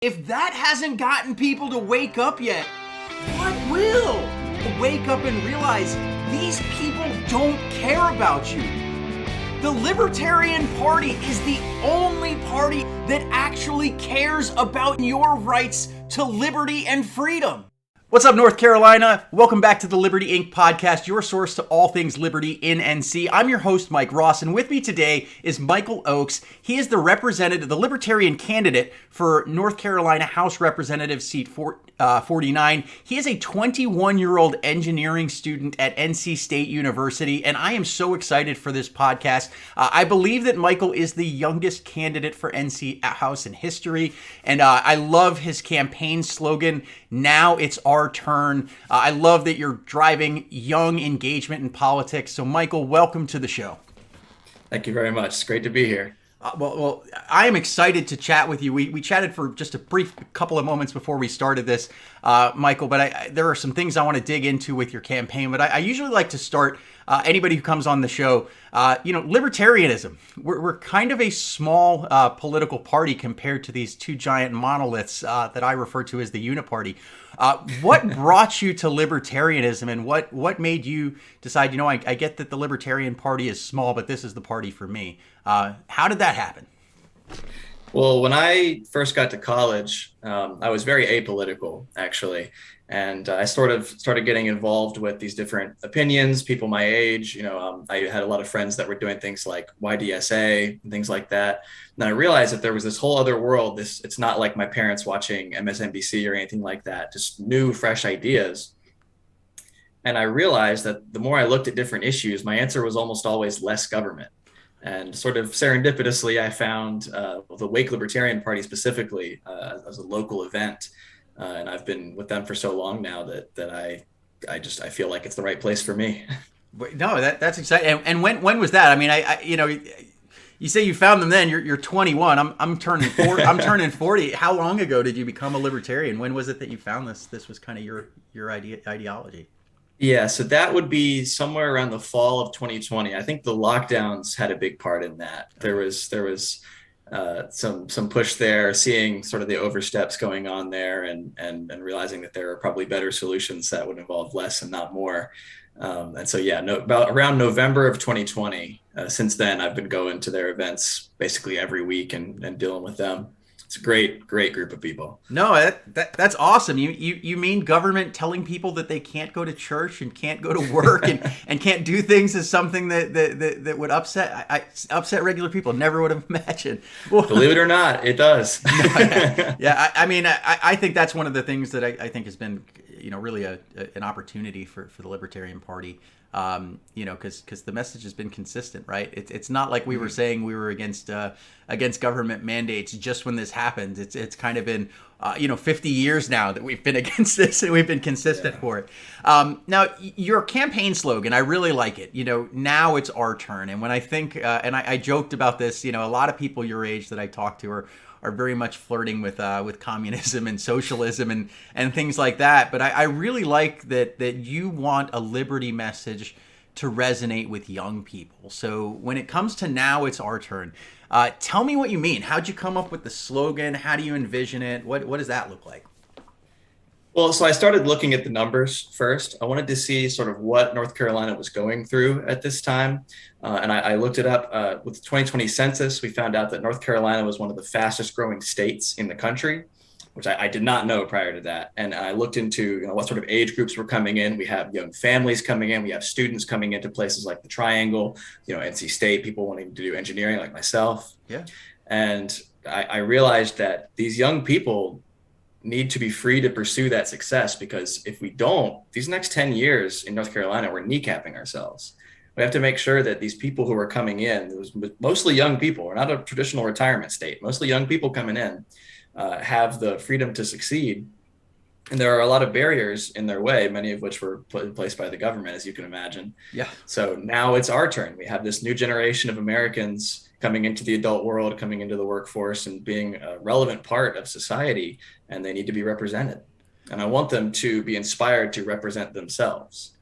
If that hasn't gotten people to wake up yet, what will? Wake up and realize these people don't care about you. The Libertarian Party is the only party that actually cares about your rights to liberty and freedom. What's up, North Carolina? Welcome back to the Liberty Inc. podcast, your source to all things liberty in NC. I'm your host, Mike Ross, and with me today is Michael Oakes. He is the representative, the Libertarian candidate for North Carolina House Representative seat 49. He is a 21-year-old engineering student at NC State University, and I am so excited for this podcast. I believe that Michael is the youngest candidate for NC House in history, and I love his campaign slogan, "Now it's our turn." I love that you're driving young engagement in politics. So, Michael, welcome to the show. Thank you very much. It's great to be here. Well, I am excited to chat with you. We chatted for just a brief couple of moments before we started this, Michael, but there are some things I want to dig into with your campaign, but I usually like to start anybody who comes on the show, libertarianism. We're kind of a small political party compared to these two giant monoliths that I refer to as the Uniparty. What brought you to libertarianism, and what made you decide, I get that the Libertarian Party is small, but this is the party for me? How did that happen? Well, when I first got to college, I was very apolitical, actually. And I sort of started getting involved with these different opinions, people my age. I had a lot of friends that were doing things like YDSA and things like that. And I realized that there was this whole other world. It's not like my parents watching MSNBC or anything like that, just new, fresh ideas. And I realized that the more I looked at different issues, my answer was almost always less government. And sort of serendipitously, I found the Wake Libertarian Party specifically as a local event. And I've been with them for so long now that I feel like it's the right place for me. No, that's exciting. And when was that? I mean, you say you found them then. You're 21. I'm turning 40. I'm turning 40. How long ago did you become a libertarian? When was it that you found this? This was kind of your ideology. Yeah, so that would be somewhere around the fall of 2020. I think the lockdowns had a big part in that. There was some push there, seeing sort of the oversteps going on there, and realizing that there are probably better solutions that would involve less and not more. And so, about around November of 2020. Since then, I've been going to their events basically every week and dealing with them. It's a great group of people. No, that's awesome. You mean government telling people that they can't go to church and can't go to work and can't do things is something that would upset regular people. Never would have imagined. Well, believe it or not, it does. I think that's one of the things that I think has been, really an opportunity for the Libertarian Party. Because the message has been consistent, right? It's not like we were saying we were against government mandates just when this happened. It's kind of been 50 years now that we've been against this, and we've been consistent for it. Now, your campaign slogan, I really like it. Now it's our turn. And when I think, and I joked about this, a lot of people your age that I talk to are very much flirting with communism and socialism and things like that. But I really like that you want a liberty message to resonate with young people. So when it comes to now it's our turn, tell me what you mean. How'd you come up with the slogan? How do you envision it? What does that look like? Well, so I started looking at the numbers first. I wanted to see sort of what North Carolina was going through at this time. And I looked it up with the 2020 census. We found out that North Carolina was one of the fastest growing states in the country, which I did not know prior to that. And I looked into what sort of age groups were coming in. We have young families coming in. We have students coming into places like the Triangle, NC State, people wanting to do engineering like myself. Yeah. And I realized that these young people need to be free to pursue that success, because if we don't, these next 10 years in North Carolina, we're kneecapping ourselves. We have to make sure that these people who are coming in, it was mostly young people, we're not a traditional retirement state, mostly young people coming in, have the freedom to succeed. And there are a lot of barriers in their way, many of which were put in place by the government, as you can imagine. Yeah. So now it's our turn. We have this new generation of Americans coming into the adult world, coming into the workforce, and being a relevant part of society, and they need to be represented. And I want them to be inspired to represent themselves.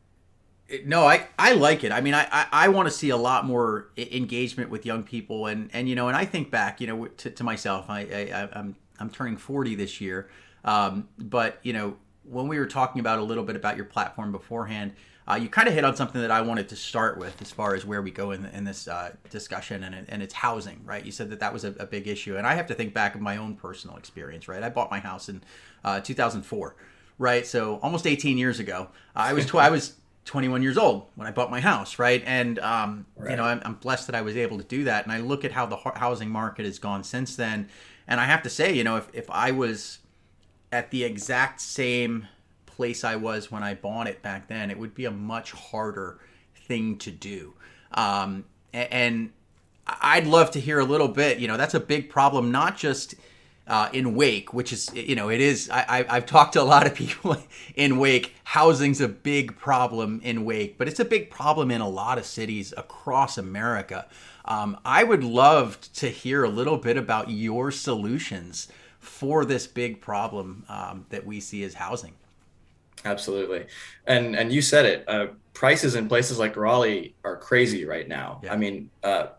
No, I like it. I mean, I want to see a lot more engagement with young people, and I think back, to myself. I'm I'm turning 40 this year. But, when we were talking about a little bit about your platform beforehand, you kind of hit on something that I wanted to start with as far as where we go in this discussion, and it's housing, right? You said that was a big issue. And I have to think back of my own personal experience, right? I bought my house in 2004, right? So almost 18 years ago. I was 21 years old when I bought my house, right? And, Right. I'm blessed that I was able to do that. And I look at how the housing market has gone since then. And I have to say, if I was at the exact same place I was when I bought it back then, it would be a much harder thing to do. And I'd love to hear a little bit, that's a big problem, not just in Wake, which is, it is, I've talked to a lot of people in Wake. Housing's a big problem in Wake, but it's a big problem in a lot of cities across America. I would love to hear a little bit about your solutions for this big problem that we see as housing. Absolutely. And you said it, prices in places like Raleigh are crazy right now. Yeah. I mean,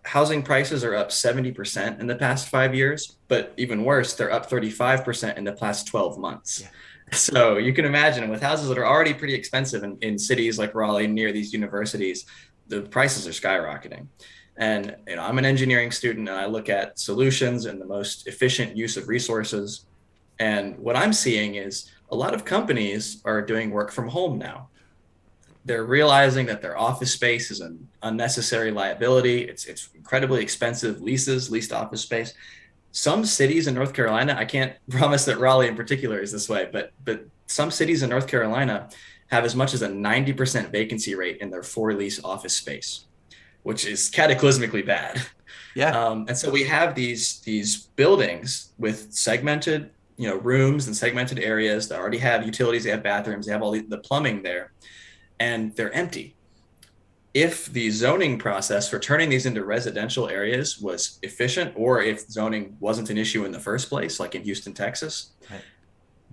housing prices are up 70% in the past 5 years, but even worse, they're up 35% in the past 12 months. Yeah. So you can imagine with houses that are already pretty expensive in cities like Raleigh near these universities, the prices are skyrocketing. And I'm an engineering student, and I look at solutions and the most efficient use of resources. And what I'm seeing is a lot of companies are doing work from home now. They're realizing that their office space is an unnecessary liability. It's incredibly expensive leased office space. Some cities in North Carolina, I can't promise that Raleigh in particular is this way, but some cities in North Carolina have as much as a 90% vacancy rate in their for lease office space, which is cataclysmically bad. Yeah. And so we have these buildings with segmented rooms and segmented areas that already have utilities, they have bathrooms, they have all the plumbing there, and they're empty. If the zoning process for turning these into residential areas was efficient, or if zoning wasn't an issue in the first place, like in Houston, Texas, Right.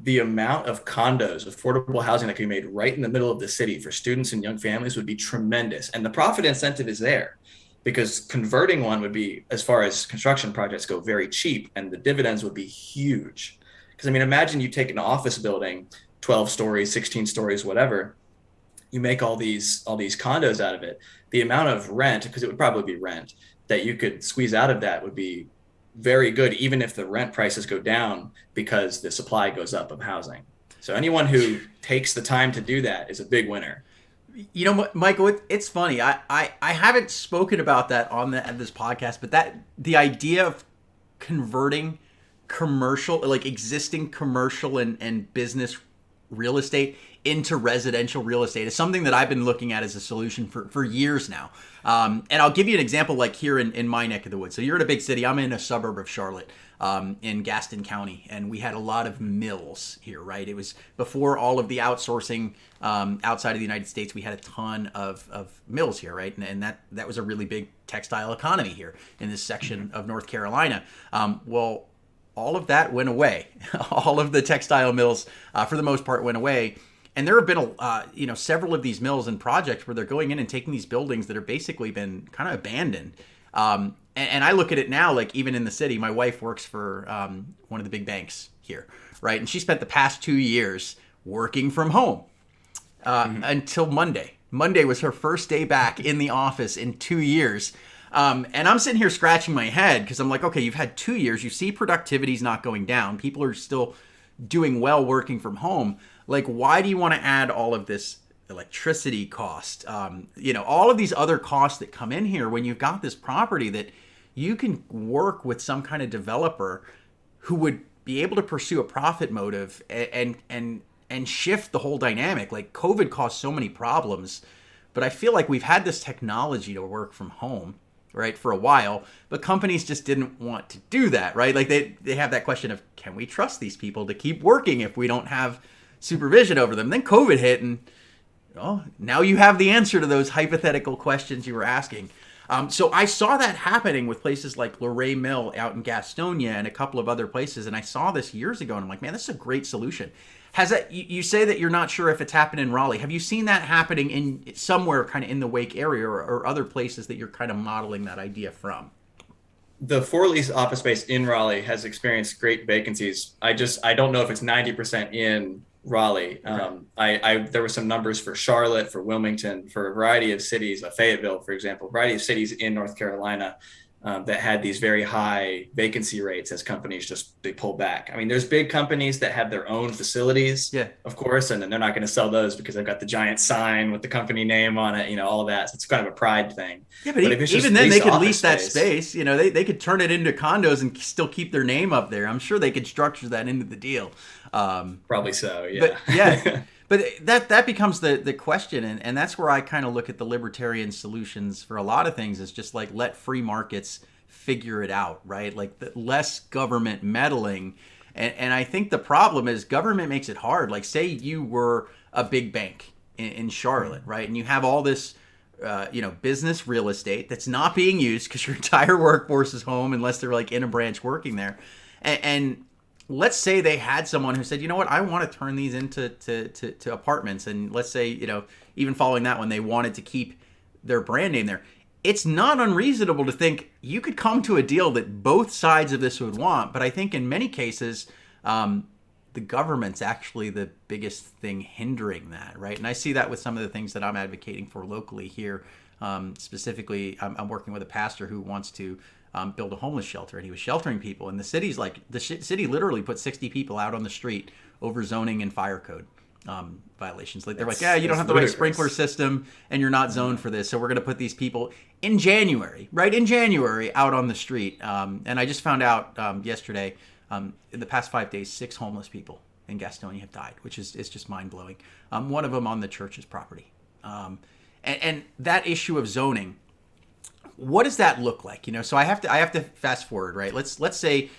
the amount of condos, affordable housing that could be made right in the middle of the city for students and young families would be tremendous. And the profit incentive is there because converting one would be, as far as construction projects go, very cheap, and the dividends would be huge. Because imagine you take an office building, 12 stories, 16 stories, whatever, you make all these condos out of it. The amount of rent, because it would probably be rent, that you could squeeze out of that would be very good, even if the rent prices go down because the supply goes up of housing. So anyone who takes the time to do that is a big winner. Michael, it's funny. I haven't spoken about that on this podcast, but the idea of converting commercial, like existing commercial and business real estate into residential real estate is something that I've been looking at as a solution for years now. And I'll give you an example, like here in my neck of the woods. So you're in a big city. I'm in a suburb of Charlotte, in Gaston County, and we had a lot of mills here, right? It was before all of the outsourcing outside of the United States. We had a ton of mills here, right? And that was a really big textile economy here in this section of North Carolina. Well, all of that went away. All of the textile mills, for the most part, went away. And there have been, several of these mills and projects where they're going in and taking these buildings that have basically been kind of abandoned. And I look at it now, like even in the city, my wife works for one of the big banks here, right? And she spent the past 2 years working from home until Monday. Monday was her first day back in the office in 2 years. And I'm sitting here scratching my head because I'm like, okay, you've had 2 years. You see productivity's not going down. People are still doing well working from home. Like, why do you want to add all of this electricity cost? All of these other costs that come in here when you've got this property that you can work with some kind of developer who would be able to pursue a profit motive and shift the whole dynamic. Like, COVID caused so many problems, but I feel like we've had this technology to work from home, right, for a while, but companies just didn't want to do that, right? Like they have that question of, can we trust these people to keep working if we don't have supervision over them? Then COVID hit, and now you have the answer to those hypothetical questions you were asking. So I saw that happening with places like Luray Mill out in Gastonia and a couple of other places, and I saw this years ago, and I'm like, man, this is a great solution. Has that? You say that you're not sure if it's happened in Raleigh. Have you seen that happening in somewhere kind of in the Wake area or other places that you're kind of modeling that idea from? the for lease office space in Raleigh has experienced great vacancies. I don't know if it's 90% in Raleigh. Okay. There were some numbers for Charlotte, for Wilmington, for a variety of cities, Fayetteville, for example, a variety of cities in North Carolina that had these very high vacancy rates as companies they pull back. I mean, there's big companies that have their own facilities, Yeah. of course, and then they're not going to sell those because they've got the giant sign with the company name on it, all of that. So it's kind of a pride thing. Yeah, but But if it's even just then, they lease could office lease that space. They could turn it into condos and still keep their name up there. I'm sure they could structure that into the deal. Probably so, yeah. But yeah, but that becomes the question, and that's where I kind of look at the libertarian solutions for a lot of things is just like let free markets figure it out, right? Like less government meddling. And I think the problem is government makes it hard. Like say you were a big bank in Charlotte, right? And you have all this business real estate that's not being used because your entire workforce is home unless they're like in a branch working there. And let's say they had someone who said, you know what, I want to turn these into to apartments. And let's say, even following that one, they wanted to keep their brand name there. It's not unreasonable to think you could come to a deal that both sides of this would want. But I think in many cases, the government's actually the biggest thing hindering that, right? And I see that with some of the things that I'm advocating for locally here. Specifically, I'm working with a pastor who wants to build a homeless shelter, and he was sheltering people. And the city's like, the city literally put 60 people out on the street over zoning and fire code violations. Like they're like, yeah, you don't have the right sprinkler system, and you're not zoned for this, so we're going to put these people in January, right? In January, out on the street. And I just found out yesterday, in the past 5 days, 6 homeless people in Gastonia have died, which is just mind blowing. One of them on the church's property. And that issue of zoning, what does that look like? So I have to fast forward, right? Let's say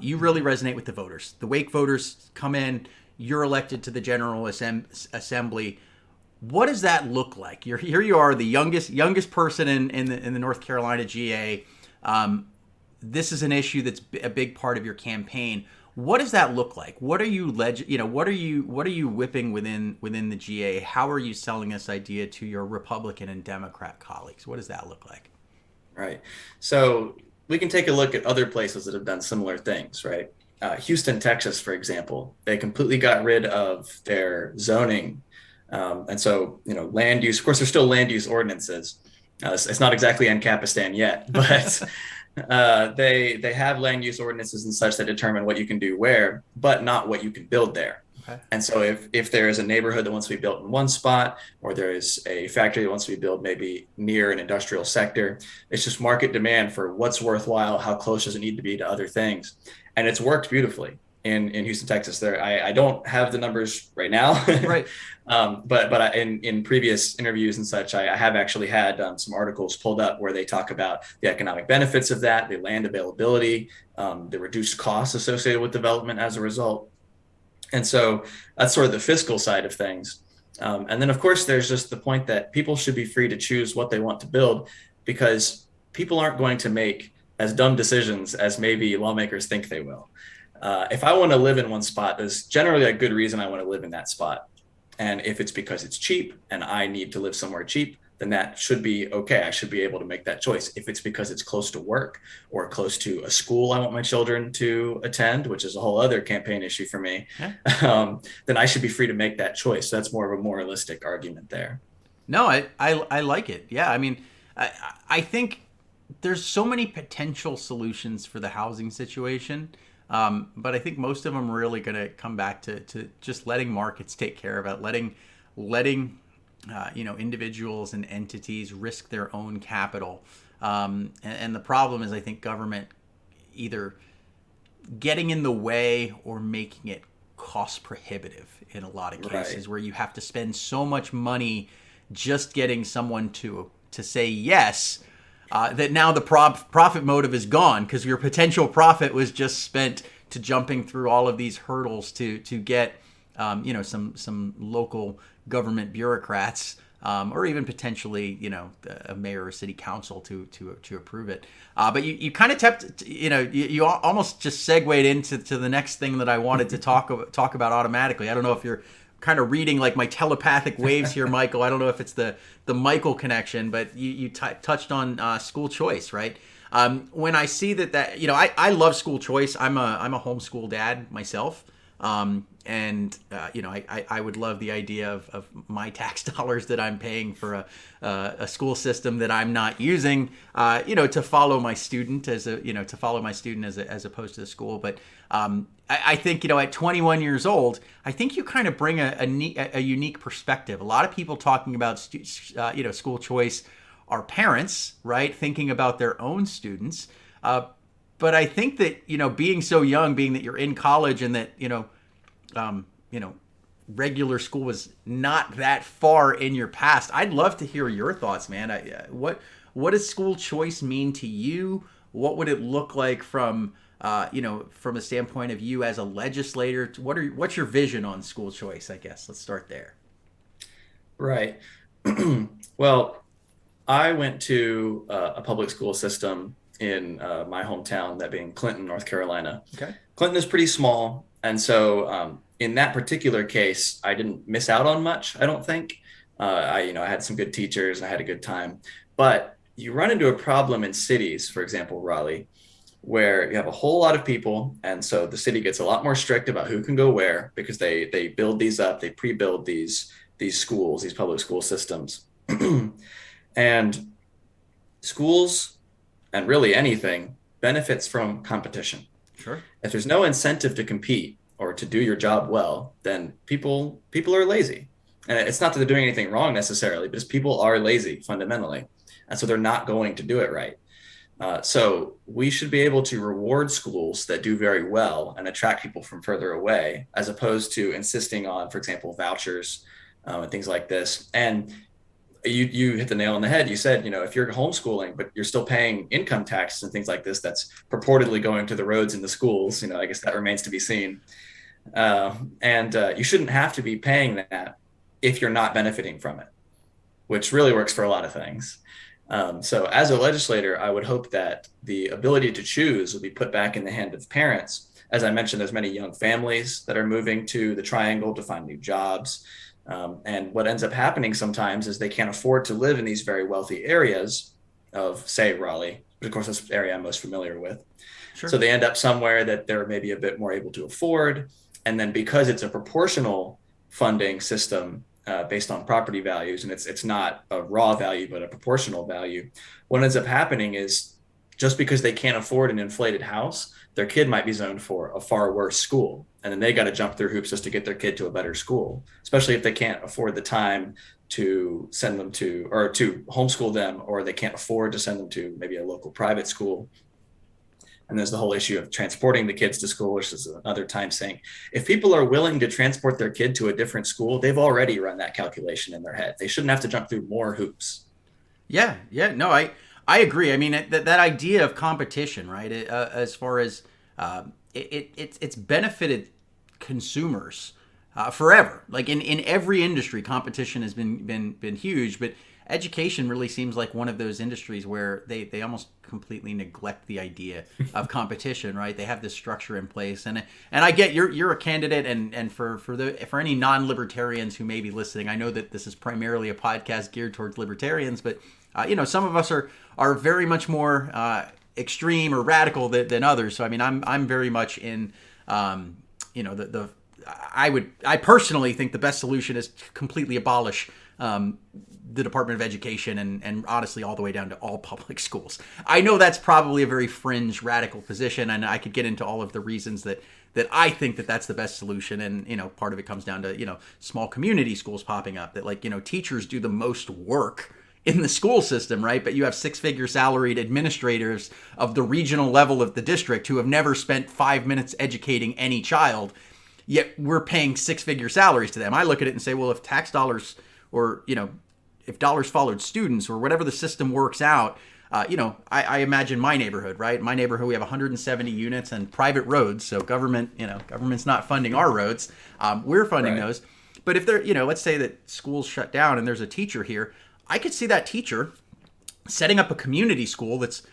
you really resonate with the voters. The Wake voters come in. You're elected to the General Assembly. What does that look like? Here you are, the youngest person in the North Carolina GA. This is an issue that's a big part of your campaign. What does that look like? What are you what are you whipping within the GA? How are you selling this idea to your Republican and Democrat colleagues? What does that look like? Right. So we can take a look at other places that have done similar things, right? Houston, Texas, for example, they completely got rid of their zoning. And so, land use, of course, there's still land use ordinances. It's not exactly Ancapistan yet, but they have land use ordinances and such that determine what you can do where, but not what you can build there. Okay. And so if there is a neighborhood that wants to be built in one spot, or there is a factory that wants to be built maybe near an industrial sector, it's just market demand for what's worthwhile, how close does it need to be to other things. And it's worked beautifully in Houston, Texas. I don't have the numbers right now, right? But in previous interviews and such, I have actually had some articles pulled up where they talk about the economic benefits of that, the land availability, the reduced costs associated with development as a result. And so that's sort of the fiscal side of things. And then, of course, there's just the point that people should be free to choose what they want to build, because people aren't going to make as dumb decisions as maybe lawmakers think they will. If I want to live in one spot, there's generally a good reason I want to live in that spot. And if it's because it's cheap and I need to live somewhere cheap, then that should be okay. I should be able to make that choice. If it's because it's close to work or close to a school I want my children to attend, which is a whole other campaign issue for me, then I should be free to make that choice. So that's more of a moralistic argument there. No, I like it. Yeah, I mean, I think there's so many potential solutions for the housing situation. But I think most of them are really going to come back to just letting markets take care of it, letting individuals and entities risk their own capital. And the problem is, I think government either getting in the way or making it cost prohibitive in a lot of cases, right, where you have to spend so much money just getting someone to say yes. That now the profit motive is gone because your potential profit was just spent to jumping through all of these hurdles to get some local government bureaucrats or even potentially a mayor or city council to approve it. But you kind of you almost just segued into the next thing that I wanted to talk about automatically. I don't know if you're kind of reading like my telepathic waves here, Michael. I don't know if it's the Michael connection, but you touched on school choice, right? When I see that, I love school choice. I'm a homeschool dad myself. I would love the idea of my tax dollars that I'm paying for a school system that I'm not using, to follow my student as opposed to the school. But I think, at 21 years old, I think you kind of bring a unique perspective. A lot of people talking about, school choice are parents, right? Thinking about their own students. But I think that, being so young, being that you're in college and that, regular school was not that far in your past. I'd love to hear your thoughts, man. What does school choice mean to you? What would it look like from a standpoint of you as a legislator? What's your vision on school choice? I guess let's start there. Right. Well, I went to a public school system in my hometown, that being Clinton, North Carolina. Okay. Clinton is pretty small. And so in that particular case, I didn't miss out on much, I don't think. I had some good teachers. I had a good time. But you run into a problem in cities, for example, Raleigh, where you have a whole lot of people. And so the city gets a lot more strict about who can go where, because they build these up, they pre-build these schools, these public school systems. And schools, and really anything, benefits from competition. Sure. If there's no incentive to compete or to do your job well, then people are lazy. And it's not that they're doing anything wrong necessarily, but people are lazy fundamentally. And so they're not going to do it right. So we should be able to reward schools that do very well and attract people from further away, as opposed to insisting on, for example, vouchers and things like this. And you hit the nail on the head. You said, if you're homeschooling, but you're still paying income taxes and things like this, that's purportedly going to the roads in the schools. I guess that remains to be seen. And you shouldn't have to be paying that if you're not benefiting from it, which really works for a lot of things. So as a legislator, I would hope that the ability to choose will be put back in the hand of parents. As I mentioned, there's many young families that are moving to the Triangle to find new jobs. And what ends up happening sometimes is they can't afford to live in these very wealthy areas of, say, Raleigh, which of course is the area I'm most familiar with. Sure. So they end up somewhere that they're maybe a bit more able to afford. And then because it's a proportional funding system based on property values, and it's not a raw value, but a proportional value, what ends up happening is just because they can't afford an inflated house, their kid might be zoned for a far worse school. And then they got to jump through hoops just to get their kid to a better school, especially if they can't afford the time to send them to, or to homeschool them, or they can't afford to send them to maybe a local private school. And there's the whole issue of transporting the kids to school, which is another time sink. If people are willing to transport their kid to a different school, they've already run that calculation in their head. They shouldn't have to jump through more hoops. Yeah. No, I agree. I mean, that idea of competition, right? As far as it's benefited consumers forever. Like in every industry, competition has been huge, but education really seems like one of those industries where they almost completely neglect the idea of competition, right? They have this structure in place, and I get you're a candidate, and for any non-libertarians who may be listening, I know that this is primarily a podcast geared towards libertarians, but some of us are very much more extreme or radical than others. So I mean, I'm very much in I personally think the best solution is to completely abolish the Department of Education and honestly all the way down to all public schools. I know that's probably a very fringe radical position, and I could get into all of the reasons that I think that that's the best solution. And part of it comes down to small community schools popping up that teachers do the most work in the school system, right? But you have six-figure salaried administrators of the regional level of the district who have never spent 5 minutes educating any child, yet we're paying six-figure salaries to them. I look at it and say, well, if tax dollars or, if dollars followed students or whatever the system works out, I imagine my neighborhood, right? My neighborhood, we have 170 units and private roads. So government's not funding our roads. We're funding those. But if they're, let's say that schools shut down and there's a teacher here, I could see that teacher setting up a community school that's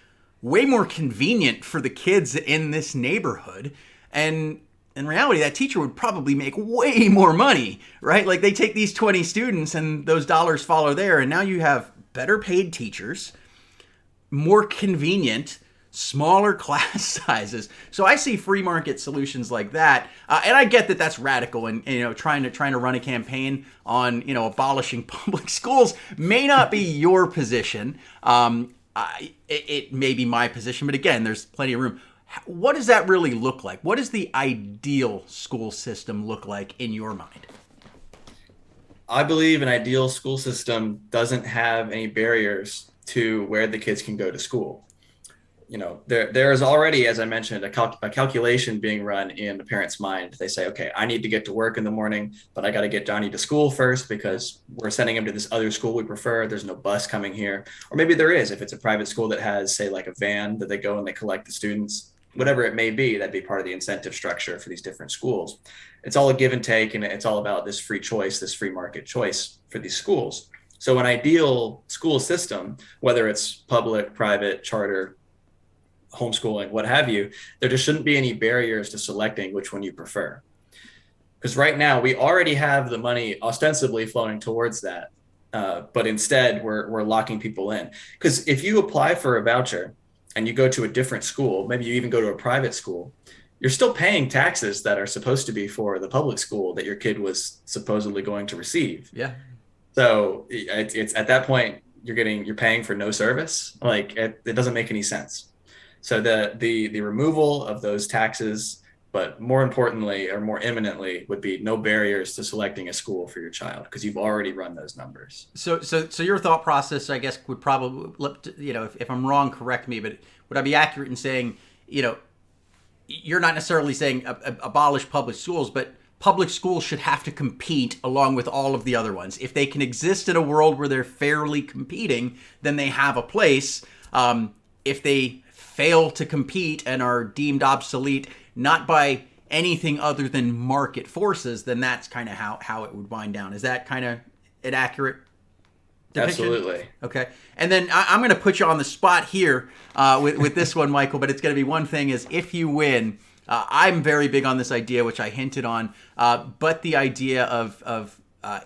way more convenient for the kids in this neighborhood. And in reality, that teacher would probably make way more money, right? Like they take these 20 students and those dollars follow there. And now you have better paid teachers, more convenient, smaller class sizes. So I see free market solutions like that, and I get that that's radical, and trying to run a campaign on abolishing public schools may not be your position. It may be my position, but again, there's plenty of room. What does that really look like? What does the ideal school system look like in your mind? I believe an ideal school system doesn't have any barriers to where the kids can go to school. There is already, as I mentioned, a calculation being run in the parent's mind. They say, okay, I need to get to work in the morning, but I got to get Johnny to school first because we're sending him to this other school we prefer. There's no bus coming here. Or maybe there is, if it's a private school that has, say, like a van that they go and they collect the students, whatever it may be, that'd be part of the incentive structure for these different schools. It's all a give and take, and it's all about this free choice, this free market choice for these schools. So an ideal school system, whether it's public, private, charter, homeschooling, what have you, there just shouldn't be any barriers to selecting which one you prefer. Because right now we already have the money ostensibly flowing towards that, but instead we're locking people in. Because if you apply for a voucher and you go to a different school, maybe you even go to a private school, you're still paying taxes that are supposed to be for the public school that your kid was supposedly going to receive. Yeah. So it's at that point you're paying for no service. Like it doesn't make any sense. So the removal of those taxes, but more importantly or more imminently, would be no barriers to selecting a school for your child because you've already run those numbers. So your thought process, I guess, would probably, if I'm wrong, correct me, but would I be accurate in saying, you're not necessarily saying abolish public schools, but public schools should have to compete along with all of the other ones. If they can exist in a world where they're fairly competing, then they have a place. If they fail to compete and are deemed obsolete, not by anything other than market forces, then that's kind of how it would wind down. Is that kind of an accurate depiction? Absolutely. Okay. And then I'm going to put you on the spot here with this one, Michael, but it's going to be one thing is if you win, I'm very big on this idea, which I hinted on, but the idea of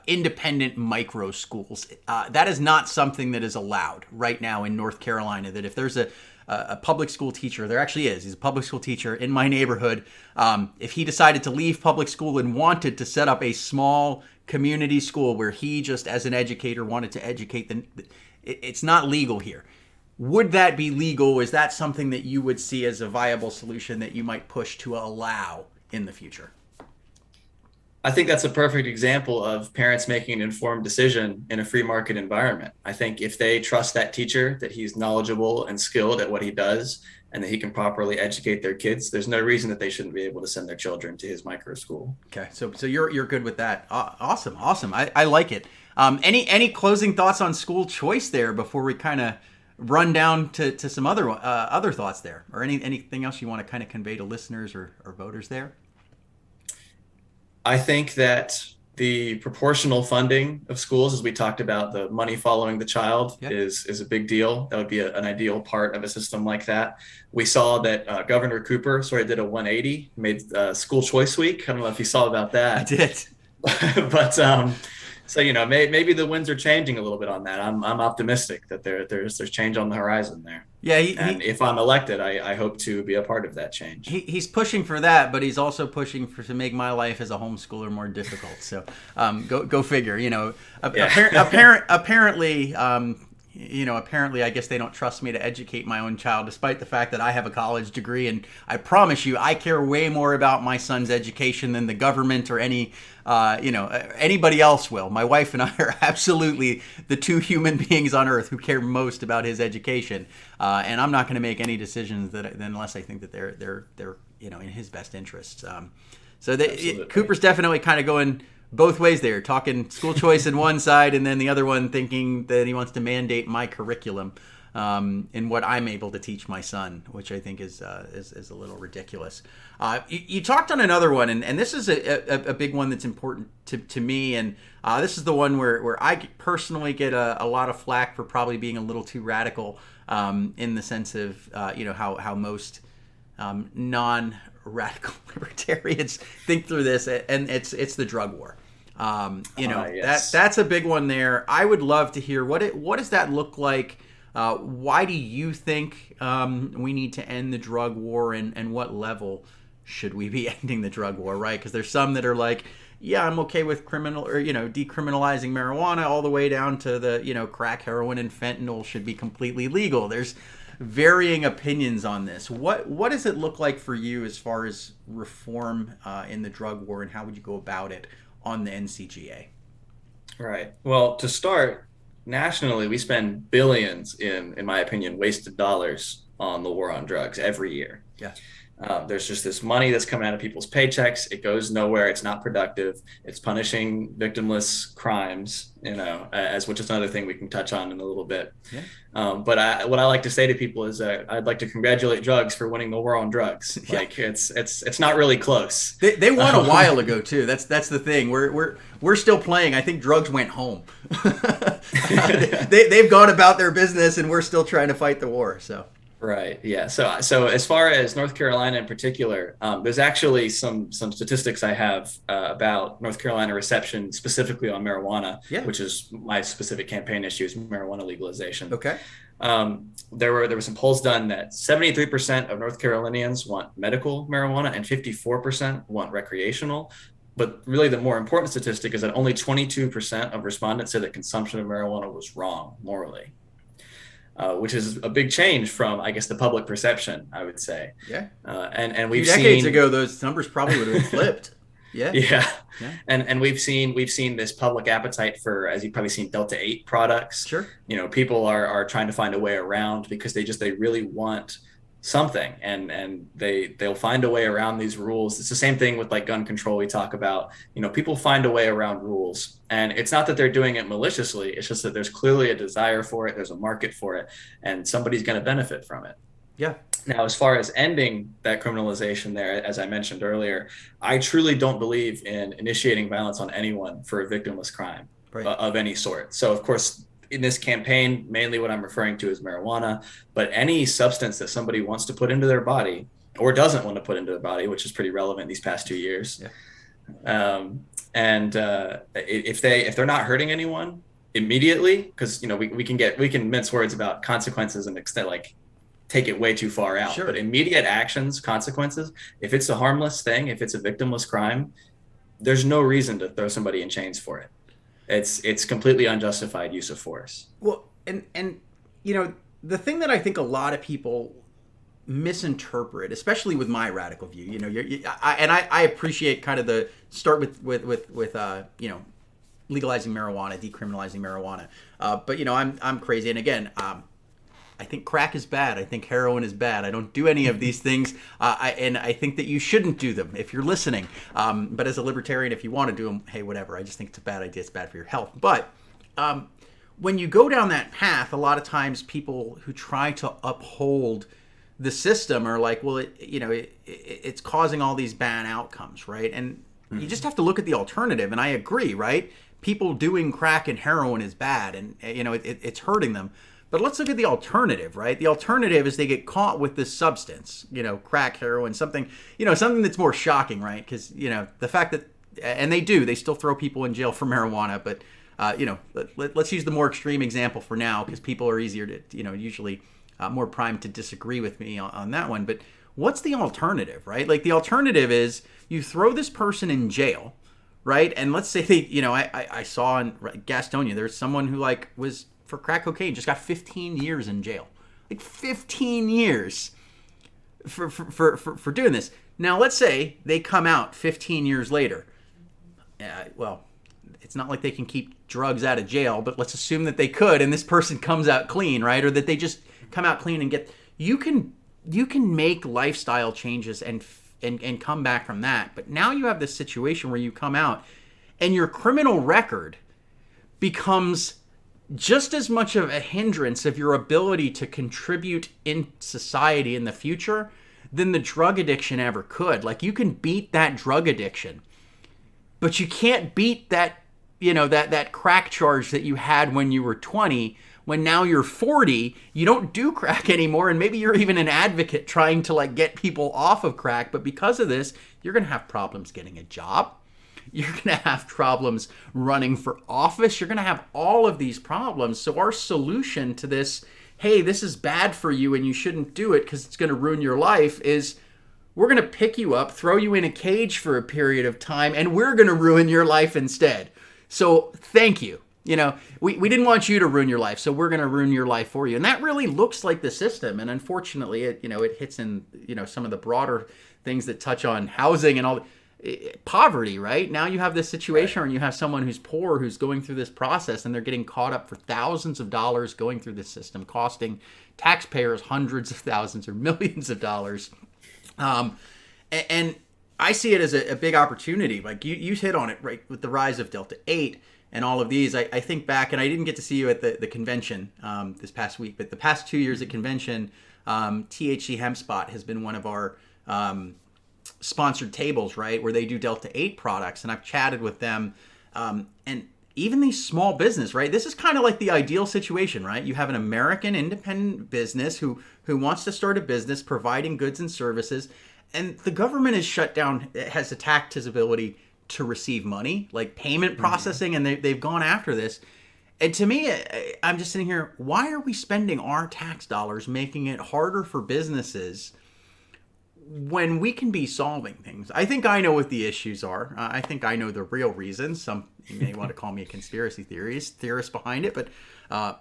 independent micro schools. That is not something that is allowed right now in North Carolina, that if there's a public school teacher, there actually is, he's a public school teacher in my neighborhood, if he decided to leave public school and wanted to set up a small community school where he just as an educator wanted to educate, then it's not legal here. Would that be legal? Is that something that you would see as a viable solution that you might push to allow in the future? I think that's a perfect example of parents making an informed decision in a free market environment. I think if they trust that teacher, that he's knowledgeable and skilled at what he does, and that he can properly educate their kids, there's no reason that they shouldn't be able to send their children to his micro school. Okay, so you're good with that. Awesome. I like it. Any closing thoughts on school choice there before we kind of run down to some other thoughts there, or anything else you want to kind of convey to listeners or voters there? I think that the proportional funding of schools, as we talked about, the money following the child, is a big deal. That would be an ideal part of a system like that. We saw that Governor Cooper did a 180, made school choice week. I don't know if you saw about that. I did. But so maybe the winds are changing a little bit on that. I'm optimistic that there's change on the horizon there. Yeah, if I'm elected, I hope to be a part of that change. He's pushing for that, but he's also pushing to make my life as a homeschooler more difficult. So go figure. Apparently, apparently, I guess they don't trust me to educate my own child, despite the fact that I have a college degree. And I promise you, I care way more about my son's education than the government or anybody else will. My wife and I are absolutely the two human beings on earth who care most about his education. And I'm not going to make any decisions unless I think that they're in his best interests. Cooper's definitely kind of going both ways there, talking school choice in one side, and then the other one thinking that he wants to mandate my curriculum in what I'm able to teach my son, which I think is a little ridiculous. You talked on another one, and this is a big one that's important to me, and this is the one where I personally get a lot of flack for probably being a little too radical in the sense of how most non-radical libertarians think through this, and it's the drug war. Yes. That's a big one there. I would love to hear what does that look like Why do you think we need to end the drug war, and what level should we be ending the drug war, right? Because there's some that are like, yeah, I'm okay with decriminalizing marijuana all the way down to the, crack, heroin, and fentanyl should be completely legal. There's varying opinions on this. What does it look like for you as far as reform in the drug war, and how would you go about it on the NCGA? Right. Well, to start, nationally, we spend billions in my opinion, wasted dollars on the war on drugs every year. Yeah. There's just this money that's coming out of people's paychecks. It goes nowhere. It's not productive. It's punishing victimless crimes, which is another thing we can touch on in a little bit. Yeah. But what I like to say to people is I'd like to congratulate drugs for winning the war on drugs. Yeah. Like it's not really close. They won a while ago too. That's the thing. We're still playing. I think drugs went home. They've gone about their business, and we're still trying to fight the war. So. Right. Yeah. So as far as North Carolina in particular, there's actually some statistics I have about North Carolina reception specifically on marijuana, which is my specific campaign issue, is marijuana legalization. Okay. There were some polls done that 73% of North Carolinians want medical marijuana and 54% want recreational. But really, the more important statistic is that only 22% of respondents said that consumption of marijuana was wrong morally. Which is a big change from, I guess, the public perception, I would say. Yeah. And we've decades ago, those numbers probably would have been flipped. Yeah. Yeah. And we've seen this public appetite for, as you've probably seen, Delta 8 products. Sure. People are trying to find a way around because they really want something, and they'll find a way around these rules. It's the same thing with like gun control we talk about. People find a way around rules, and it's not that they're doing it maliciously. It's just that there's clearly a desire for it. There's a market for it, and somebody's going to benefit from it. Yeah. Now, as far as ending that criminalization there, as I mentioned earlier, I truly don't believe in initiating violence on anyone for a victimless crime of any sort. So, of course, in this campaign, mainly what I'm referring to is marijuana, but any substance that somebody wants to put into their body or doesn't want to put into their body, which is pretty relevant these past 2 years. Yeah. If they're not hurting anyone immediately, because we can mince words about consequences and extent, like take it way too far out. Sure. But immediate actions, consequences, if it's a harmless thing, if it's a victimless crime, there's no reason to throw somebody in chains for it. It's completely unjustified use of force. Well, and the thing that I think a lot of people misinterpret, especially with my radical view, I appreciate kind of the start with legalizing marijuana, decriminalizing marijuana, but I'm crazy, and again, I think crack is bad. I think heroin is bad. I don't do any of these things. And I think that you shouldn't do them if you're listening. But as a libertarian, if you want to do them, hey, whatever. I just think it's a bad idea. It's bad for your health. But when you go down that path, a lot of times people who try to uphold the system are like, well, it's causing all these bad outcomes, right? And you just have to look at the alternative. And I agree, right? People doing crack and heroin is bad, and it's hurting them. But let's look at the alternative, right? The alternative is they get caught with this substance, crack, heroin, something that's more shocking, right? Because, the fact that, and they still throw people in jail for marijuana, but, let's use the more extreme example for now, because people are easier to, usually more primed to disagree with me on that one. But what's the alternative, right? Like the alternative is you throw this person in jail, right? And let's say I saw in Gastonia, there's someone who was for crack cocaine, just got 15 years in jail. Like 15 years for doing this. Now, let's say they come out 15 years later. Well, it's not like they can keep drugs out of jail, but let's assume that they could, and this person comes out clean, right? Or that they just come out clean and get... You can make lifestyle changes and come back from that. But now you have this situation where you come out and your criminal record becomes just as much of a hindrance of your ability to contribute in society in the future than the drug addiction ever could. Like, you can beat that drug addiction, but you can't beat that, that crack charge that you had when you were 20, when now you're 40, you don't do crack anymore, and maybe you're even an advocate trying to get people off of crack, but because of this, you're going to have problems getting a job. You're going to have problems running for office. You're going to have all of these problems. So our solution to this hey, this is bad for you and you shouldn't do it because it's going to ruin your life, is we're going to pick you up, throw you in a cage for a period of time, and we're going to ruin your life instead. So thank you. We didn't want you to ruin your life, so we're going to ruin your life for you. And that really looks like the system. And unfortunately, it hits in, some of the broader things that touch on housing and all poverty, right? Now you have this situation where you have someone who's poor, who's going through this process, and they're getting caught up for thousands of dollars going through this system, costing taxpayers hundreds of thousands or millions of dollars. And I see it as a big opportunity. Like you hit on it, right, with the rise of Delta 8 and all of these. I think back, and I didn't get to see you at the convention this past week, but the past 2 years at convention, THC HempSpot has been one of our sponsored tables, right, where they do Delta 8 products, and I've chatted with them. And even these small business, right, this is kind of like the ideal situation, right? You have an American independent business who wants to start a business providing goods and services, and the government is shut down, has attacked his ability to receive money, like payment processing, and they've gone after this. And to me, I'm just sitting here, why are we spending our tax dollars making it harder for businesses when we can be solving things? I think I know what the issues are. I think I know the real reasons. Some you may want to call me a conspiracy theorist behind it, but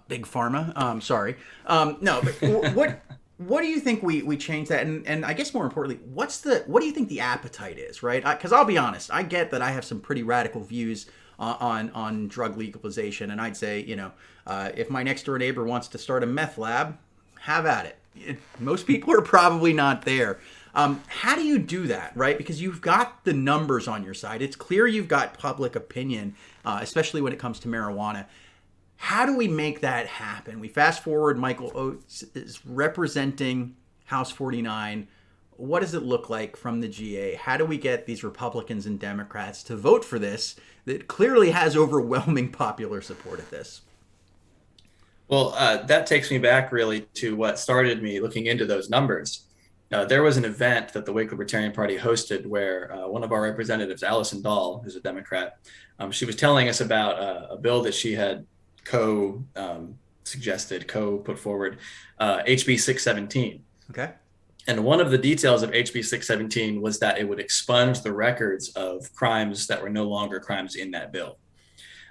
big pharma. Sorry. No, but what do you think we change that? And I guess more importantly, what do you think the appetite is, right? Because I'll be honest, I get that I have some pretty radical views on drug legalization, and I'd say, if my next door neighbor wants to start a meth lab, have at it. Most people are probably not there. How do you do that, right? Because you've got the numbers on your side. It's clear you've got public opinion, especially when it comes to marijuana. How do we make that happen? We fast forward, Michael Oates is representing House 49. What does it look like from the GA? How do we get these Republicans and Democrats to vote for this that clearly has overwhelming popular support at this? Well, that takes me back really to what started me looking into those numbers. There was an event that the Wake Libertarian Party hosted where one of our representatives, Allison Dahl, who's a Democrat, she was telling us about a bill that she had put forward, HB 617. Okay. And one of the details of HB 617 was that it would expunge the records of crimes that were no longer crimes in that bill.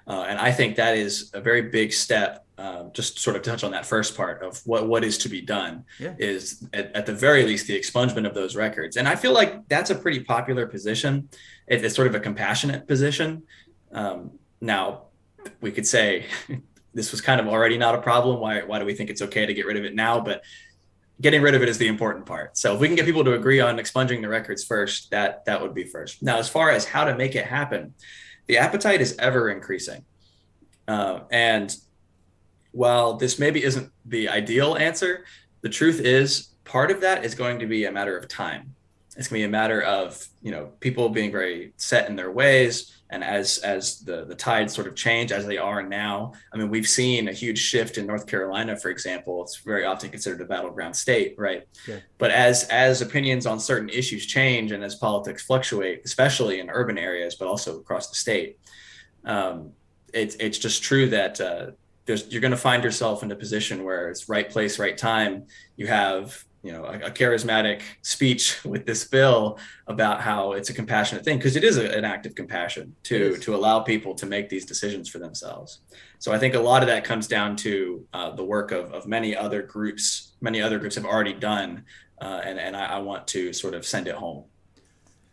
And I think that is a very big step, just sort of touch on that first part of what is to be done, is at the very least the expungement of those records. And I feel like that's a pretty popular position. It's sort of a compassionate position. Now, we could say this was kind of already not a problem. Why do we think it's okay to get rid of it now? But getting rid of it is the important part. So if we can get people to agree on expunging the records first, that would be first. Now, as far as how to make it happen, the appetite is ever increasing. And while this maybe isn't the ideal answer, the truth is part of that is going to be a matter of time. It's going to be a matter of, people being very set in their ways. And as the tides sort of change as they are now, I mean, we've seen a huge shift in North Carolina, for example. It's very often considered a battleground state, right? Yeah. But as opinions on certain issues change and as politics fluctuate, especially in urban areas, but also across the state, it's just true that you're going to find yourself in a position where it's right place, right time. You have a charismatic speech with this bill about how it's a compassionate thing, because it is an act of compassion to allow people to make these decisions for themselves. So I think a lot of that comes down to the work of many other groups. Many other groups have already done, and I want to sort of send it home.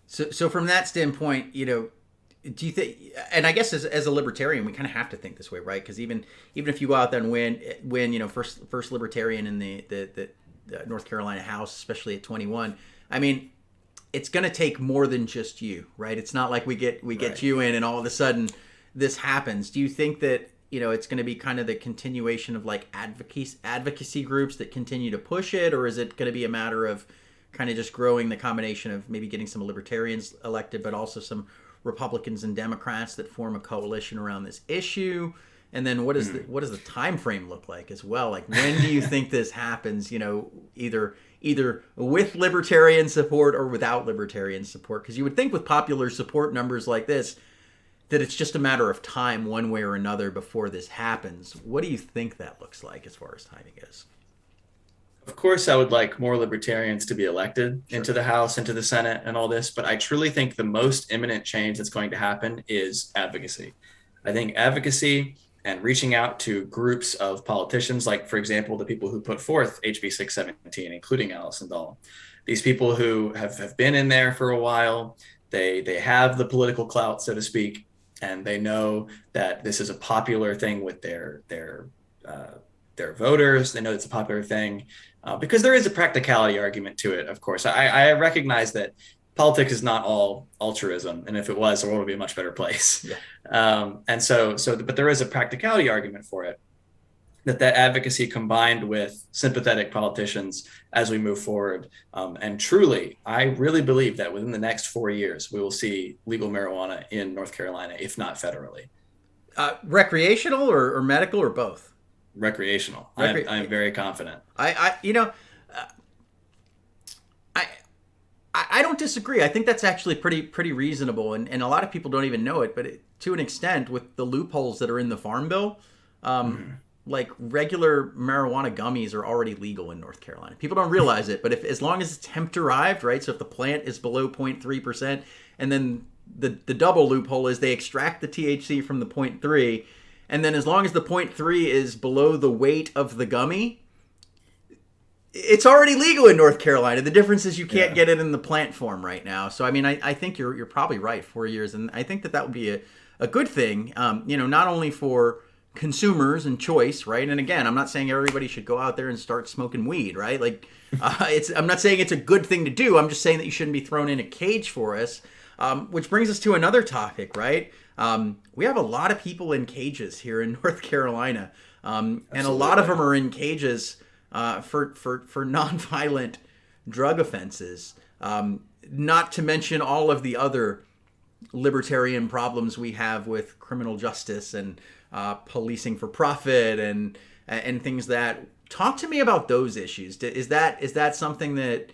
So from that standpoint, do you think, and I guess as a libertarian, we kind of have to think this way, right? Because even if you go out there and win, first libertarian in the North Carolina House, especially at 21, I mean, it's going to take more than just you, right? It's not like we get you in and all of a sudden this happens. Do you think that, it's going to be kind of the continuation of like advocacy groups that continue to push it, or is it going to be a matter of kind of just growing the combination of maybe getting some libertarians elected, but also some Republicans and Democrats that form a coalition around this issue? And then what does the time frame look like as well? Like, when do you think this happens? Either with libertarian support or without libertarian support? Because you would think with popular support numbers like this that it's just a matter of time, one way or another, before this happens. What do you think that looks like as far as timing goes? of course, I would like more libertarians to be elected Sure. into the House, into the Senate, and all this. But I truly think the most imminent change that's going to happen is advocacy. I think advocacy and reaching out to groups of politicians, like, for example, the people who put forth HB 617, including Allison Dahl, these people who have been in there for a while, they have the political clout, so to speak, and they know that this is a popular thing with their voters. They know it's a popular thing because there is a practicality argument to it. Of course, I recognize that politics is not all altruism, and if it was, the world would be a much better place. Yeah. But there is a practicality argument for it. That advocacy combined with sympathetic politicians as we move forward. And truly, I really believe that within the next 4 years, we will see legal marijuana in North Carolina, if not federally. Recreational or medical or both? Recreational. I'm very confident. I don't disagree. I think that's actually pretty reasonable, and a lot of people don't even know it. But to an extent, with the loopholes that are in the Farm Bill, like regular marijuana gummies are already legal in North Carolina. People don't realize it, but as long as it's hemp derived, right? So if the plant is below 0.3%, and then the double loophole is they extract the THC from the 0.3, and then as long as the 0.3 is below the weight of the gummy, it's already legal in North Carolina. The difference is you can't get it in the plant form right now. So I mean, I think you're probably right. 4 years, and I think that would be a good thing. Not only for consumers and choice, right? And again, I'm not saying everybody should go out there and start smoking weed, right? Like, I'm not saying it's a good thing to do. I'm just saying that you shouldn't be thrown in a cage for us. Which brings us to another topic, right? We have a lot of people in cages here in North Carolina, and a lot of them are in cages for nonviolent drug offenses. Not to mention all of the other libertarian problems we have with criminal justice and policing for profit and things that. Talk to me about those issues. Is that something that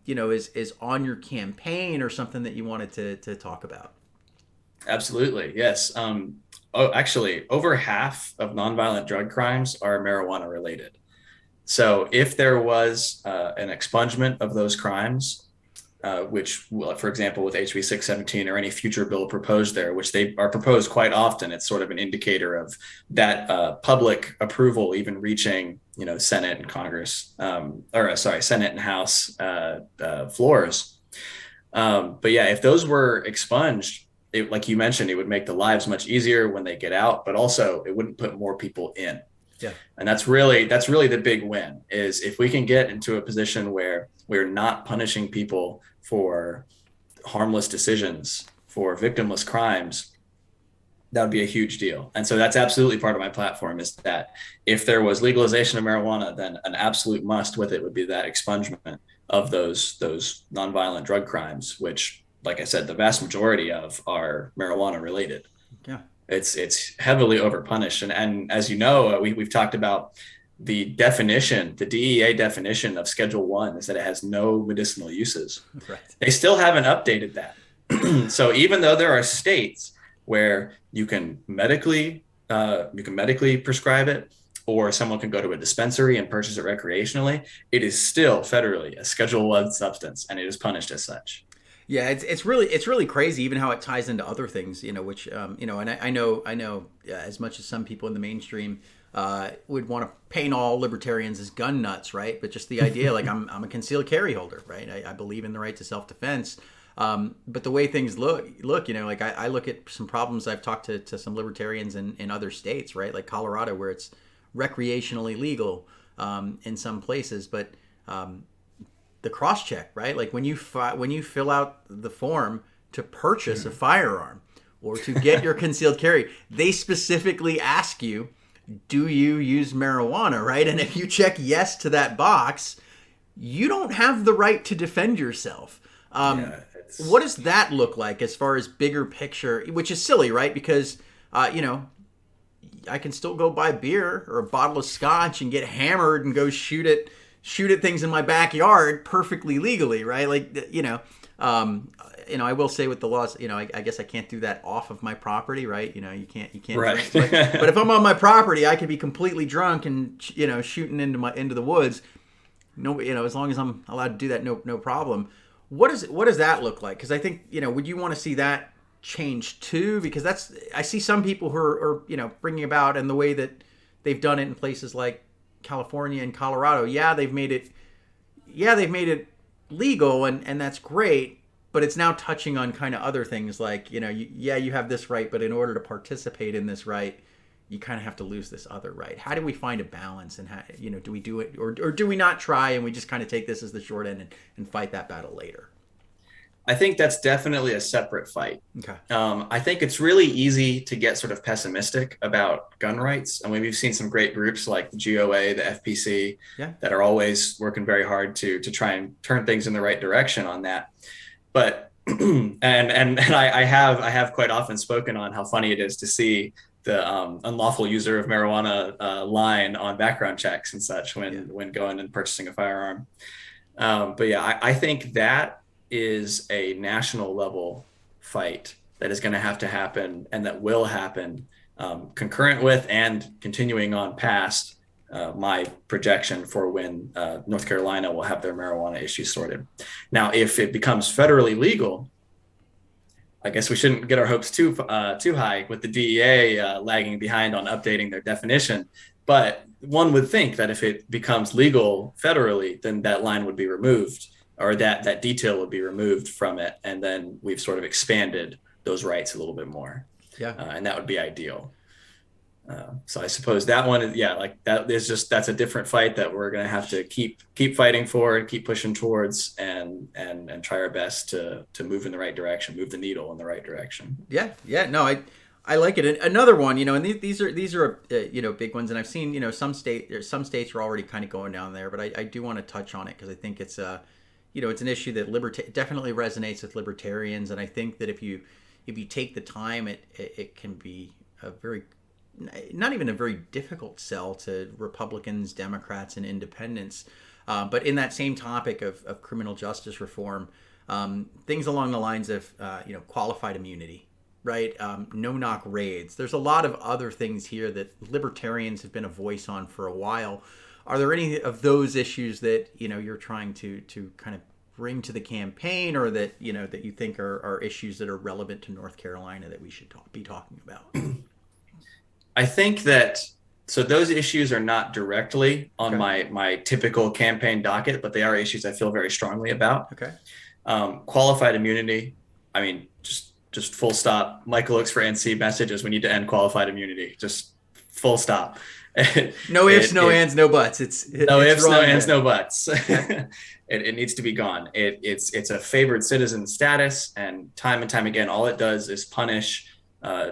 is on your campaign or something that you wanted to talk about? Absolutely, yes. Actually, over half of nonviolent drug crimes are marijuana related. So if there was an expungement of those crimes, which, for example, with HB 617 or any future bill proposed there, which they are proposed quite often, it's sort of an indicator of that public approval even reaching, Senate and Congress, Senate and House floors. But yeah, if those were expunged, like you mentioned, it would make the lives much easier when they get out, but also it wouldn't put more people in. Yeah. And that's really the big win, is if we can get into a position where we're not punishing people for harmless decisions, for victimless crimes, that would be a huge deal. And so that's absolutely part of my platform, is that if there was legalization of marijuana, then an absolute must with it would be that expungement of those nonviolent drug crimes, which, like I said, the vast majority of are marijuana related. Yeah. It's heavily overpunished. And as you know, we've talked about the definition, the DEA definition of Schedule 1 is that it has no medicinal uses. Right. They still haven't updated that. So even though there are states where you can medically prescribe it, or someone can go to a dispensary and purchase it recreationally, it is still federally a Schedule 1 substance, and it is punished as such. Yeah, it's really crazy, even how it ties into other things, which and I know as much as some people in the mainstream would want to paint all libertarians as gun nuts, right? But just the idea, like I'm a concealed carry holder, right? I believe in the right to self-defense. But the way things look, like I look at some problems. I've talked to some libertarians in other states, right? Like Colorado, where it's recreationally legal in some places, but the cross-check, right? Like when you fill out the form to purchase a firearm or to get your concealed carry, they specifically ask you, do you use marijuana, right? And if you check yes to that box, you don't have the right to defend yourself. What does that look like as far as bigger picture, which is silly, right? Because, I can still go buy beer or a bottle of scotch and get hammered and go shoot at things in my backyard perfectly legally, right? Like, I will say with the laws, I guess I can't do that off of my property, right? You can't right. Drink. But if I'm on my property, I could be completely drunk and, shooting into the woods. no, as long as I'm allowed to do that, no problem. What does that look like? Because I think, would you want to see that change too? Because I see some people who are bringing about, and the way that they've done it in places like California and Colorado. They've made it legal, and that's great. But it's now touching on kind of other things like, you have this right, but in order to participate in this right, you kind of have to lose this other right. How do we find a balance, and how, do we do it, or do we not try and we just kind of take this as the short end and fight that battle later? I think that's definitely a separate fight. Okay. I think it's really easy to get sort of pessimistic about gun rights. I mean, we've seen some great groups like the GOA, the FPC, that are always working very hard to try and turn things in the right direction on that. But and I have quite often spoken on how funny it is to see the unlawful user of marijuana line on background checks and such when going and purchasing a firearm. But yeah, I think that is a national level fight that is going to have to happen, and that will happen concurrent with and continuing on past my projection for when North Carolina will have their marijuana issues sorted. Now, if it becomes federally legal, I guess we shouldn't get our hopes too high with the DEA lagging behind on updating their definition. But one would think that if it becomes legal federally, then that line would be removed, or that detail would be removed from it, and then we've sort of expanded those rights a little bit more. And that would be ideal. So I suppose that one is, that's a different fight that we're going to have to keep fighting for and keep pushing towards, and try our best to move in the right direction, move the needle in the right direction. No, I like it. And another one, and these are big ones, and I've seen, some states are already kind of going down there, but I do want to touch on it because I think it's it's an issue that definitely resonates with libertarians, and I think that if you take the time, it can be a very, not even a very difficult sell to Republicans, Democrats, and independents. But in that same topic of criminal justice reform, things along the lines of qualified immunity, right? No-knock raids. There's a lot of other things here that libertarians have been a voice on for a while. Are there any of those issues that you're trying to kind of bring to the campaign, or that that you think are issues that are relevant to North Carolina that we should be talking about? I think that those issues are not directly on my typical campaign docket, but they are issues I feel very strongly about. Okay. Qualified immunity. I mean, just full stop. Michael looks for NC messages. We need to end qualified immunity. Just full stop. No ifs, no ands, no buts. No ifs, no ands, no buts. It needs to be gone. It's a favored citizen status, and time again, all it does is punish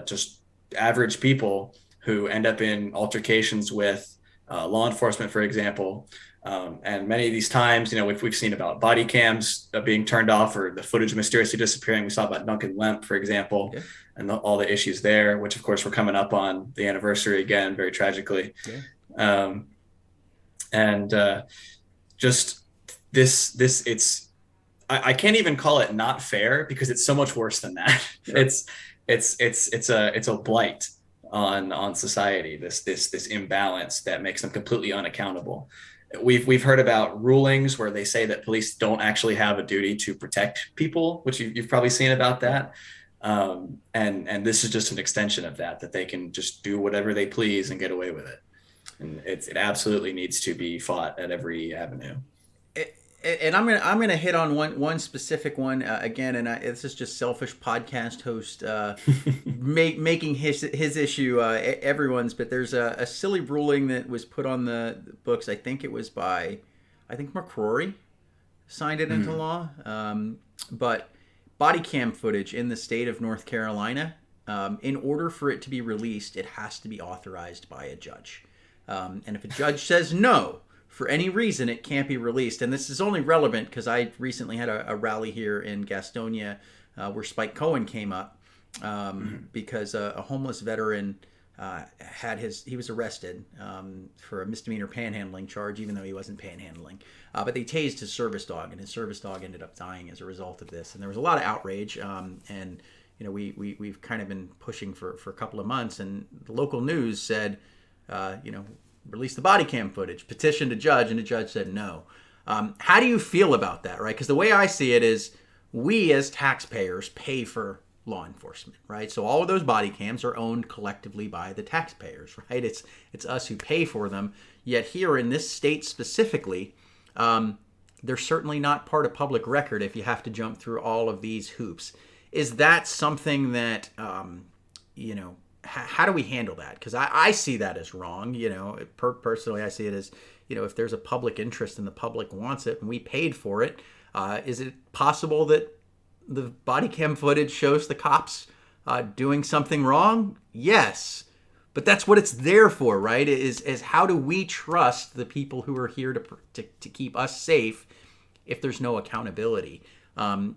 just average people who end up in altercations with law enforcement, for example. And many of these times, we've seen about body cams being turned off, or the footage mysteriously disappearing. We saw about Duncan Lemp, for example, and all the issues there, which of course we're coming up on the anniversary again, very tragically. Just this, I can't even call it not fair, because it's so much worse than that. It's a blight on society, this imbalance that makes them completely unaccountable. We've heard about rulings where they say that police don't actually have a duty to protect people, which you've probably seen about that. And this is just an extension of that they can just do whatever they please and get away with it. And it absolutely needs to be fought at every avenue. And I'm gonna hit on one specific one again, and this is just selfish podcast host making his issue everyone's. But there's a silly ruling that was put on the books. I think it was by McCrory signed it into law. But body cam footage in the state of North Carolina, in order for it to be released, it has to be authorized by a judge. And if a judge says no, for any reason, it can't be released. And this is only relevant because I recently had a rally here in Gastonia where Spike Cohen came up because a homeless veteran he was arrested for a misdemeanor panhandling charge, even though he wasn't panhandling. But they tased his service dog, and his service dog ended up dying as a result of this. And there was a lot of outrage. And we've kind of been pushing for a couple of months, and the local news said, release the body cam footage, petitioned a judge, and the judge said no. How do you feel about that, right? Because the way I see it is we as taxpayers pay for law enforcement, right? So all of those body cams are owned collectively by the taxpayers, right? It's us who pay for them. Yet here in this state specifically, they're certainly not part of public record if you have to jump through all of these hoops. Is that something that, how do we handle that? Because I see that as wrong. Personally, I see it as, if there's a public interest and the public wants it and we paid for it, is it possible that the body cam footage shows the cops doing something wrong? Yes. But that's what it's there for, right? Is how do we trust the people who are here to keep us safe if there's no accountability?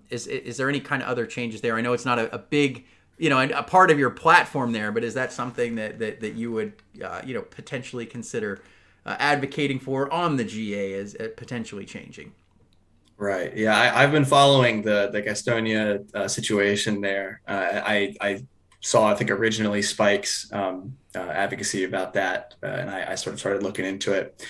Is there any kind of other changes there? I know it's not a big, a part of your platform there, but is that something that you would, potentially consider advocating for on the GA as potentially changing? Right. Yeah, I've been following the Gastonia situation there. I saw, I think, originally Spike's advocacy about that, and I sort of started looking into it.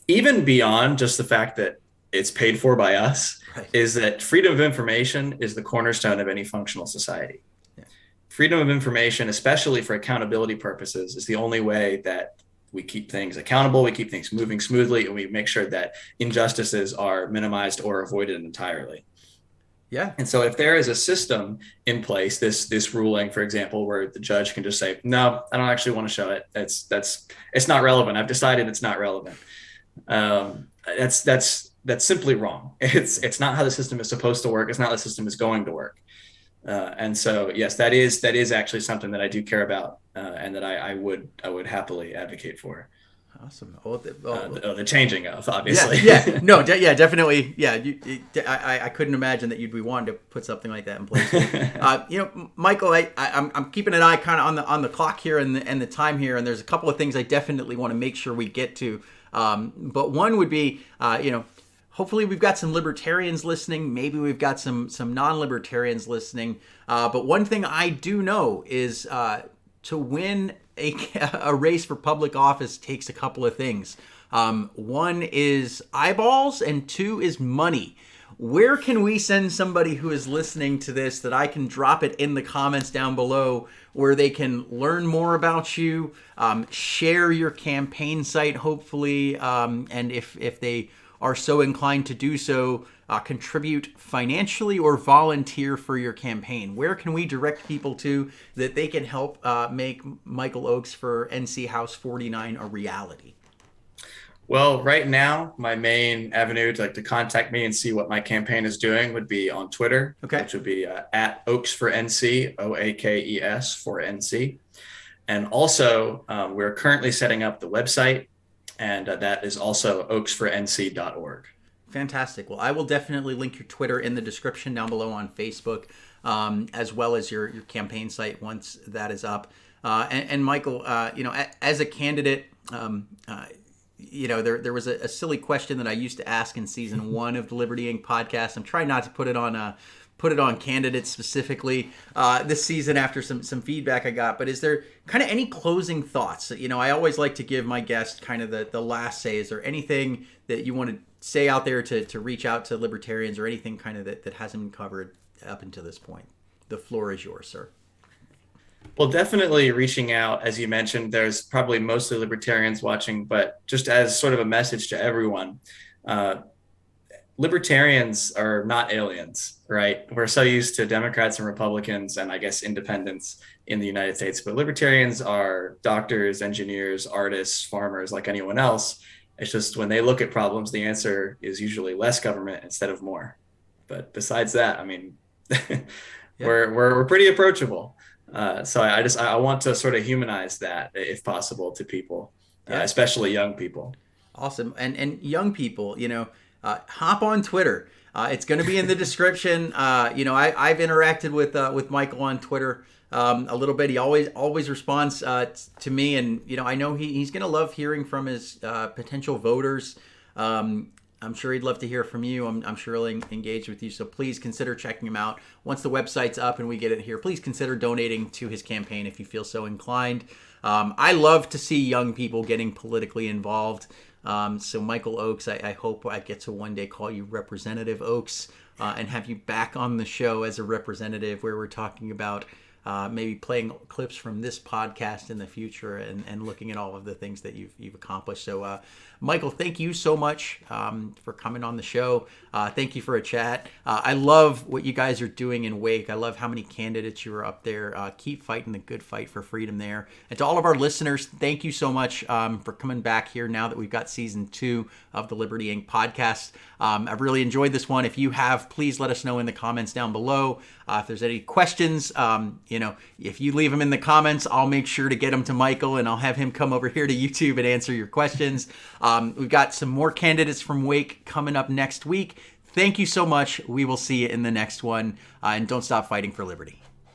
Even beyond just the fact that it's paid for by us, right, is that freedom of information is the cornerstone of any functional society. Yeah. Freedom of information, especially for accountability purposes, is the only way that we keep things accountable, we keep things moving smoothly, and we make sure that injustices are minimized or avoided entirely. Yeah. And so if there is a system in place, this ruling, for example, where the judge can just say, no, I don't actually want to show it. It's not relevant. I've decided it's not relevant. That's simply wrong. It's not how the system is supposed to work. It's not how the system is going to work. And so, yes, that is actually something that I do care about, and that I would happily advocate for. Awesome. The changing of, obviously. Yeah. No. Yeah. Definitely. Yeah. I couldn't imagine that you'd be wanting to put something like that in place. Michael, I'm keeping an eye kind of on the clock here and the time here, and there's a couple of things I definitely want to make sure we get to. But one would be, hopefully we've got some libertarians listening. Maybe we've got some non-libertarians listening. But one thing I do know is to win a race for public office takes a couple of things. One is eyeballs and two is money. Where can we send somebody who is listening to this that I can drop it in the comments down below where they can learn more about you, share your campaign site, hopefully, and if they are so inclined to do so, contribute financially or volunteer for your campaign? Where can we direct people to that they can help make Michael Oakes for NC House 49 a reality? Well, right now, my main avenue to contact me and see what my campaign is doing would be on Twitter, which would be at Oakes for NC, OAKES for NC. And also, we're currently setting up the website, and that is also oaksfornc.org. Fantastic. Well, I will definitely link your Twitter in the description down below on Facebook, as well as your campaign site once that is up. And Michael, as a candidate, there was a silly question that I used to ask in season 1 of the Liberty Inc. podcast. I'm trying not to put it on candidates specifically this season after some feedback I got. But is there kind of any closing thoughts? I always like to give my guest kind of the last say. Is there anything that you want to say out there to reach out to libertarians, or anything kind of that hasn't been covered up until this point? The floor is yours, sir. Well, definitely reaching out. As you mentioned, there's probably mostly libertarians watching, but just as sort of a message to everyone, libertarians are not aliens, right? We're so used to Democrats and Republicans and I guess independents in the United States, but libertarians are doctors, engineers, artists, farmers, like anyone else. It's just when they look at problems, the answer is usually less government instead of more. But besides that, I mean, we're pretty approachable. So I want to sort of humanize that, if possible, to people, especially young people. Awesome. And young people, hop on Twitter. It's going to be in the description. I've interacted with Michael on Twitter a little bit. He always responds to me, and I know he's going to love hearing from his potential voters. I'm sure he'd love to hear from you. I'm sure he'll engage with you. So please consider checking him out. Once the website's up and we get it here, please consider donating to his campaign if you feel so inclined. I love to see young people getting politically involved. So Michael Oakes, I hope I get to one day call you Representative Oakes and have you back on the show as a representative, where we're talking about maybe playing clips from this podcast in the future and looking at all of the things that you've accomplished. So, Michael, thank you so much for coming on the show. Thank you for a chat. I love what you guys are doing in Wake. I love how many candidates you are up there. Keep fighting the good fight for freedom there. And to all of our listeners, thank you so much for coming back here now that we've got season 2 of the Liberty Inc. podcast. I've really enjoyed this one. If you have, please let us know in the comments down below. If there's any questions, if you leave them in the comments, I'll make sure to get them to Michael, and I'll have him come over here to YouTube and answer your questions. We've got some more candidates from Wake coming up next week. Thank you so much. We will see you in the next one. And don't stop fighting for liberty.